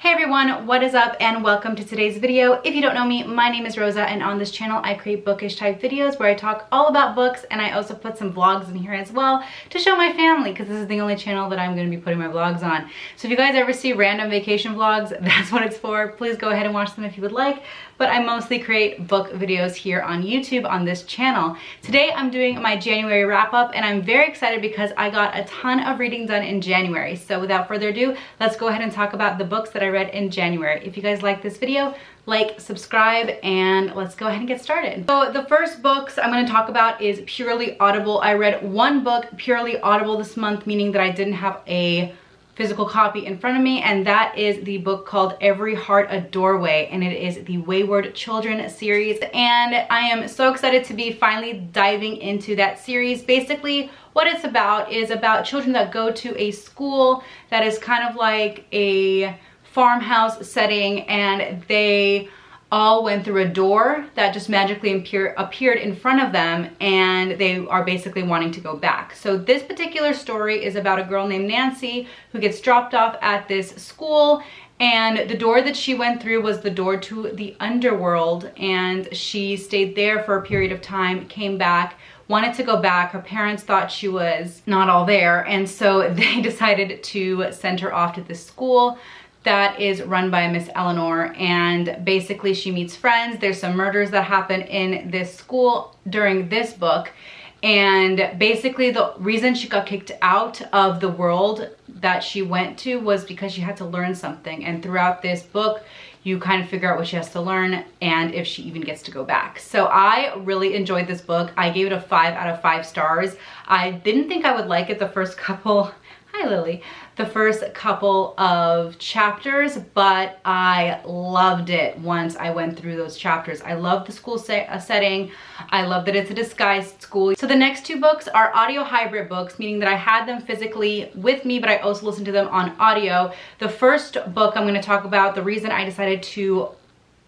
Hey everyone, what is up and welcome to today's video. If you don't know me, my name is Rosa and on this channel I create bookish type videos where I talk all about books, and I also put some vlogs in here as well to show my family because this is the only channel that I'm going to be putting my vlogs on. So if you guys ever see random vacation vlogs, that's what it's for. Please go ahead and watch them if you would like, but I mostly create book videos here on YouTube on this channel. Today I'm doing my January wrap up and I'm very excited because I got a ton of reading done in January. So without further ado, let's go ahead and talk about the books that I read in January. If you guys like this video, like, subscribe, and let's go ahead and get started. So the first books I'm going to talk about is purely Audible. I read one book purely Audible this month, meaning that I didn't have a physical copy in front of me, and that is the book called Every Heart a Doorway, and it is the Wayward Children series, and I am so excited to be finally diving into that series. Basically what it's about is about children that go to a school that is kind of like a farmhouse setting, and they all went through a door that just magically appeared in front of them, and they are basically wanting to go back. So this particular story is about a girl named Nancy who gets dropped off at this school, and the door that she went through was the door to the underworld, and she stayed there for a period of time, came back, wanted to go back. Her parents thought she was not all there, and so they decided to send her off to this school that is run by Miss Eleanor, and basically she meets friends. There's some murders that happen in this school during this book, and basically the reason she got kicked out of the world that she went to was because she had to learn something, and throughout this book you kind of figure out what she has to learn and if she even gets to go back. So I really enjoyed this book. I gave it a 5 out of 5 stars. I didn't think I would like it the first couple hi Lily, the first couple of chapters, but I loved it once I went through those chapters. I love the school setting. I love that it's a disguised school. So the next two books are audio hybrid books, meaning that I had them physically with me, but I also listened to them on audio. The first book I'm going to talk about, the reason I decided to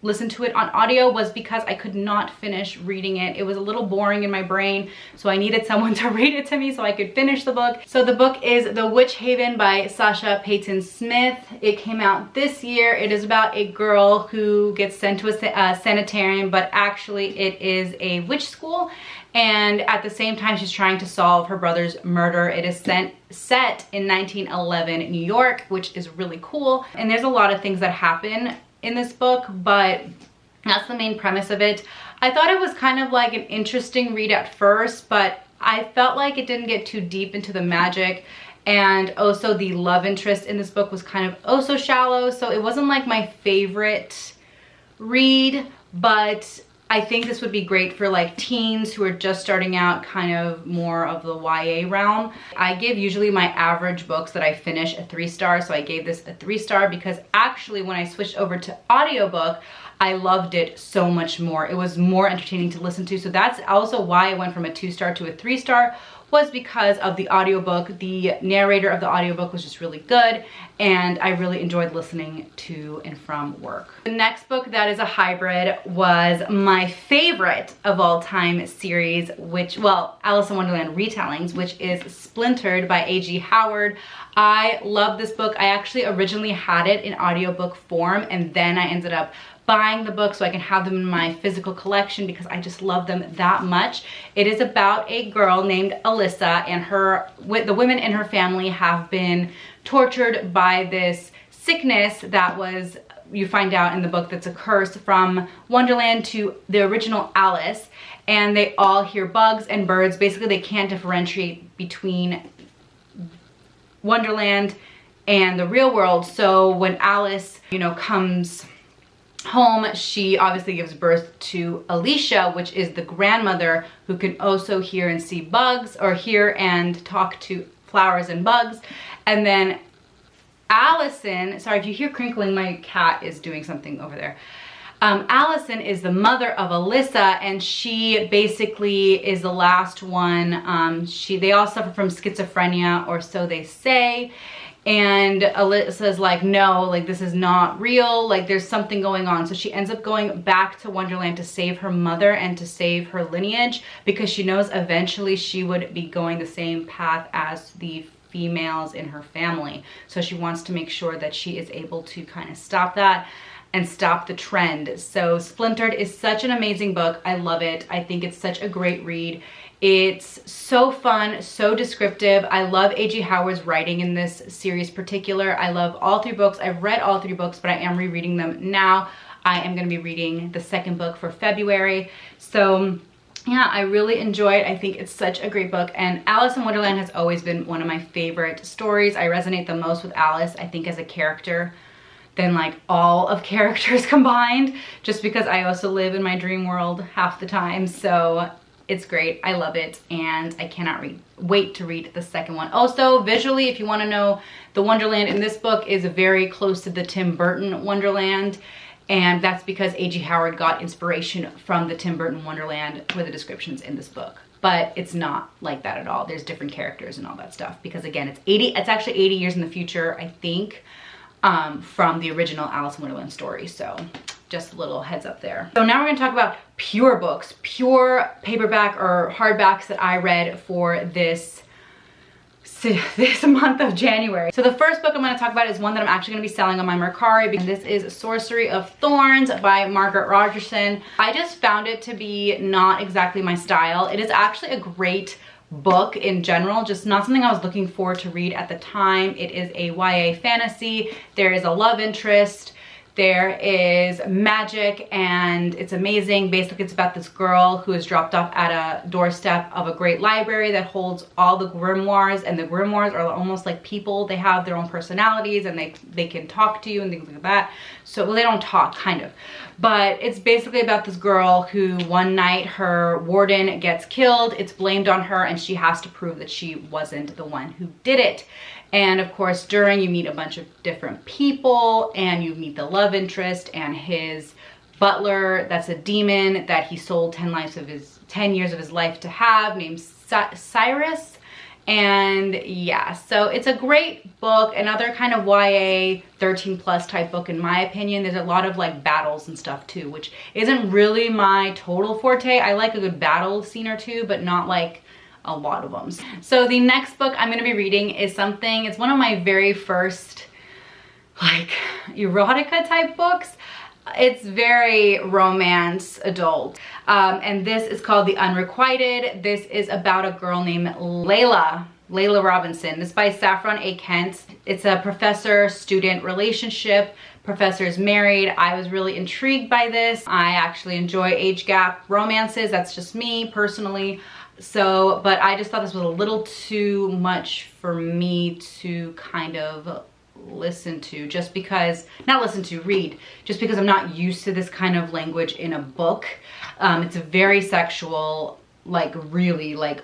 listen to it on audio was because I could not finish reading it. It was a little boring in my brain, so I needed someone to read it to me so I could finish the book. So the book is The Witch Haven by Sasha Payton Smith. It came out this year. It is about a girl who gets sent to a sanitarium, but actually it is a witch school, and at the same time she's trying to solve her brother's murder. It is set in 1911 New York, which is really cool, and there's a lot of things that happen in this book, but that's the main premise of it. I thought it was kind of like an interesting read at first, but I felt like it didn't get too deep into the magic, and also the love interest in this book was kind of oh so shallow, so it wasn't like my favorite read, but I think this would be great for like teens who are just starting out, kind of more of the YA realm. I give usually my average books that I finish a 3 star, so I gave this a 3 star because actually when I switched over to audiobook, I loved it so much more. It was more entertaining to listen to, so that's also why I went from a 2 star to a 3 star, was because of the audiobook. The narrator of the audiobook was just really good, and I really enjoyed listening to and from work. The next book that is a hybrid was my favorite of all time series, which, well, Alice in Wonderland Retellings, which is Splintered by A.G. Howard. I love this book. I actually originally had it in audiobook form, and then I ended up buying the book so I can have them in my physical collection because I just love them that much. It is about a girl named Alyssa, and the women in her family have been tortured by this sickness that was, you find out in the book, that's a curse from Wonderland to the original Alice, and they all hear bugs and birds. Basically they can't differentiate between Wonderland and the real world. So when Alice, you know, comes home, she obviously gives birth to Alicia, which is the grandmother who can also hear and see bugs, or hear and talk to flowers and bugs. And then Allison, sorry if you hear crinkling, my cat is doing something over there. Allison is the mother of Alyssa, and she basically is the last one. They all suffer from schizophrenia, or so they say. And Alyssa's like, no, like this is not real, like there's something going on. So she ends up going back to Wonderland to save her mother and to save her lineage, because she knows eventually she would be going the same path as the females in her family. So she wants to make sure that she is able to kind of stop that and stop the trend. So Splintered is such an amazing book. I love it. I think it's such a great read. It's so fun, so descriptive. I love A.G. Howard's writing in this series particular. I love all 3 books. I've read all 3 books, but I am rereading them now. I am going to be reading the 2nd book for February. So yeah, I really enjoy it. I think it's such a great book. And Alice in Wonderland has always been one of my favorite stories. I resonate the most with Alice, I think, as a character than like all of characters combined, just because I also live in my dream world half the time. So it's great. I love it, and I cannot wait to read the 2nd one. Also, visually, if you want to know, the Wonderland in this book is very close to the Tim Burton Wonderland, and that's because A.G. Howard got inspiration from the Tim Burton Wonderland for the descriptions in this book. But it's not like that at all. There's different characters and all that stuff, because again, it's actually 80 years in the future, I think, from the original Alice in Wonderland story. So just a little heads up there. So now we're gonna talk about pure books, pure paperback or hardbacks that I read for this month of January. So the first book I'm gonna talk about is one that I'm actually gonna be selling on my Mercari, and this is Sorcery of Thorns by Margaret Rogerson. I just found it to be not exactly my style. It is actually a great book in general, just not something I was looking for to read at the time. It is a YA fantasy. There is a love interest. There is magic, and it's amazing. Basically, it's about this girl who is dropped off at a doorstep of a great library that holds all the grimoires, and the grimoires are almost like people. They have their own personalities, and they can talk to you and things like that. So, well, they don't talk, kind of. But it's basically about this girl who one night her warden gets killed. It's blamed on her, and she has to prove that she wasn't the one who did it. And of course, you meet a bunch of different people, and you meet the love interest and his butler that's a demon that he sold 10 years of his life to have, named Cyrus. And yeah, so it's a great book, another kind of YA 13+ type book in my opinion. There's a lot of like battles and stuff too, which isn't really my total forte. I like a good battle scene or two, but not like a lot of them. So the next book I'm going to be reading is it's one of my very first like erotica type books. It's very romance adult, and this is called The Unrequited. This is about a girl named Layla Robinson. This is by Saffron A. Kent. It's a professor-student relationship. Professor is married. I was really intrigued by this. I actually enjoy age gap romances. That's just me personally. So, but I just thought this was a little too much for me to kind of read, just because I'm not used to this kind of language in a book. It's very sexual, like really, like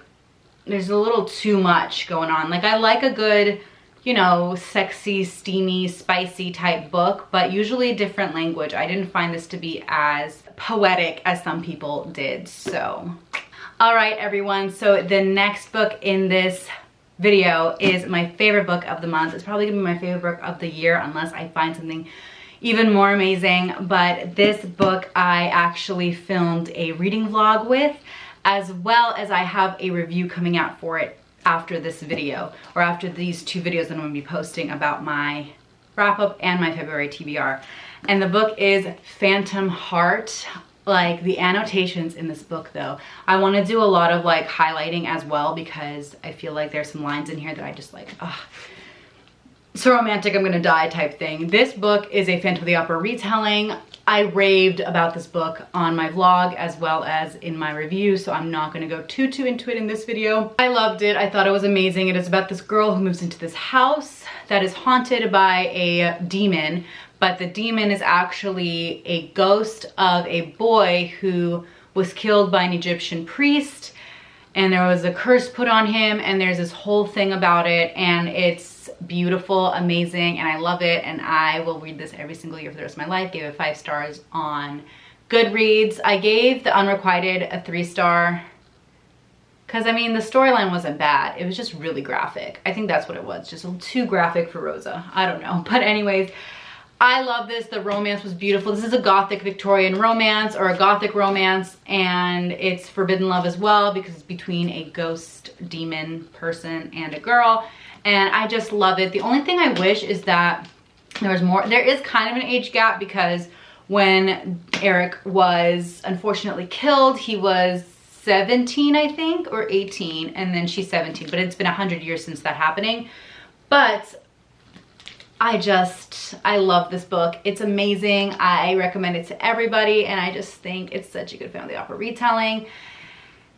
there's a little too much going on. Like I like a good, you know, sexy, steamy, spicy type book, but usually a different language. I didn't find this to be as poetic as some people did, so. All right, everyone, so the next book in this video is my favorite book of the month. It's probably gonna be my favorite book of the year unless I find something even more amazing. But this book I actually filmed a reading vlog with, as well as I have a review coming out for it after this video, or after these 2 videos that I'm gonna be posting about my wrap up and my February TBR. And the book is Phantom Heart. Like the annotations in this book though, I want to do a lot of like highlighting as well, because I feel like there's some lines in here that I just like, so romantic, I'm gonna die type thing. This book is a Phantom of the Opera retelling. I raved about this book on my vlog as well as in my review, so I'm not gonna go too into it in this video. I loved it. I thought it was amazing. It is about this girl who moves into this house that is haunted by a demon, but the demon is actually a ghost of a boy who was killed by an Egyptian priest, and there was a curse put on him, and there's this whole thing about it, and it's beautiful, amazing, and I love it, and I will read this every single year for the rest of my life. Gave it 5 stars on Goodreads. I gave The Unrequited a 3-star because, I mean, the storyline wasn't bad. It was just really graphic. I think that's what it was, just a little too graphic for Rosa. I don't know, but anyways, I love this. The romance was beautiful. This is a Gothic Victorian romance, or a Gothic romance, and it's forbidden love as well because it's between a ghost demon person and a girl, and I just love it. The only thing I wish is that there was more. There is kind of an age gap because when Eric was unfortunately killed, he was 17, I think, or 18, and then she's 17, but it's been 100 years since that happening. But I love this book. It's amazing. I recommend it to everybody, and I just think it's such a good family opera retelling.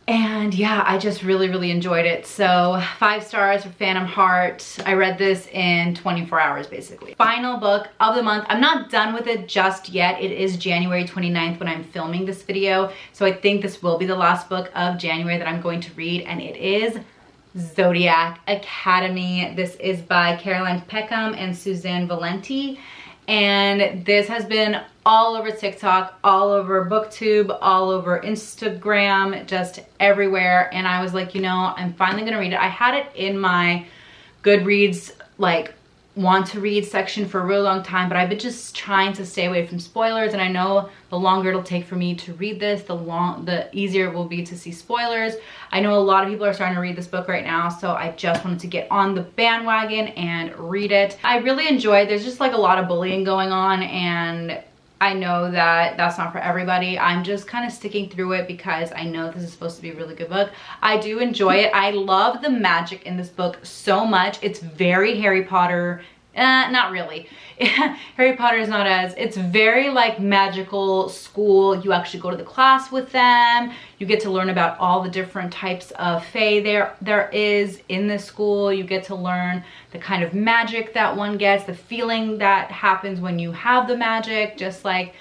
And yeah, I just really enjoyed it. So 5 stars for Phantom Heart. I read this in 24 hours basically. Final book of the month. I'm not done with it just yet. It is January 29th when I'm filming this video. So I think this will be the last book of January that I'm going to read, and it is Zodiac Academy. This is by Caroline Peckham and Suzanne Valenti, and this has been all over TikTok, all over BookTube, all over Instagram, just everywhere. And I was like, you know, I'm finally gonna read it. I had it in my Goodreads like want to read section for a really long time, but I've been just trying to stay away from spoilers, and I know the longer it'll take for me to read this, the easier it will be to see spoilers. I know a lot of people are starting to read this book right now, so I just wanted to get on the bandwagon and read it. I really enjoy it. There's just like a lot of bullying going on, and I know that that's not for everybody. I'm just kind of sticking through it because I know this is supposed to be a really good book. I do enjoy it. I love the magic in this book so much. It's very Harry Potter. Not really. Harry Potter is not as, it's very like magical school. You actually go to the class with them. You get to learn about all the different types of fae there is in this school. You get to learn the kind of magic that one gets, the feeling that happens when you have the magic, just like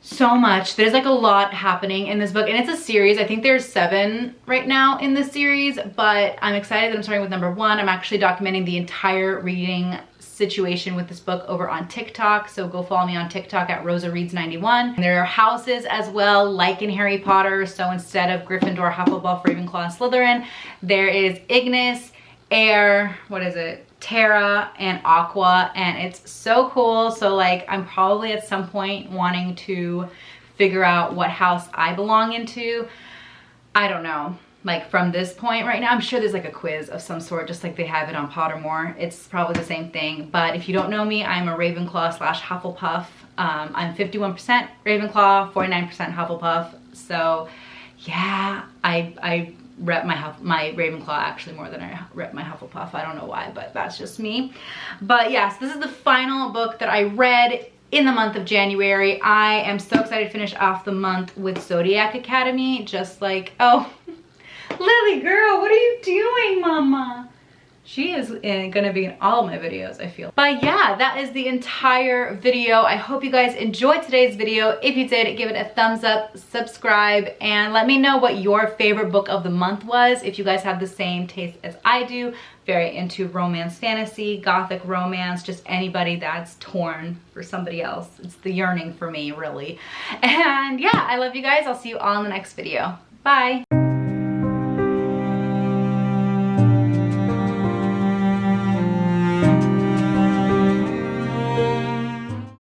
so much. There's like a lot happening in this book, and it's a series. I think there's 7 right now in this series, but I'm excited that I'm starting with number 1. I'm actually documenting the entire reading situation with this book over on TikTok, so go follow me on TikTok at RosaReads91. There are houses as well, like in Harry Potter, so instead of Gryffindor, Hufflepuff, Ravenclaw, and Slytherin, there is Ignis, Air, what is it, Terra, and Aqua, and it's so cool. So like I'm probably at some point wanting to figure out what house I belong into. I don't know. Like from this point right now, I'm sure there's like a quiz of some sort, just like they have it on Pottermore. It's probably the same thing. But if you don't know me, I'm a Ravenclaw / Hufflepuff. I'm 51% Ravenclaw, 49% Hufflepuff. So yeah, I rep my Ravenclaw actually more than I rep my Hufflepuff. I don't know why, but that's just me. But yes, this is the final book that I read in the month of January. I am so excited to finish off the month with Zodiac Academy. Just like, oh, Lily girl, what are you doing, mama? She is gonna be in all my videos, I feel. But yeah, that is the entire video. I hope you guys enjoyed today's video. If you did, give it a thumbs up, subscribe, and let me know what your favorite book of the month was. If you guys have the same taste as I do, very into romance, fantasy, Gothic romance, just anybody that's torn for somebody else. It's the yearning for me, really. And yeah, I love you guys. I'll see you all in the next video. Bye.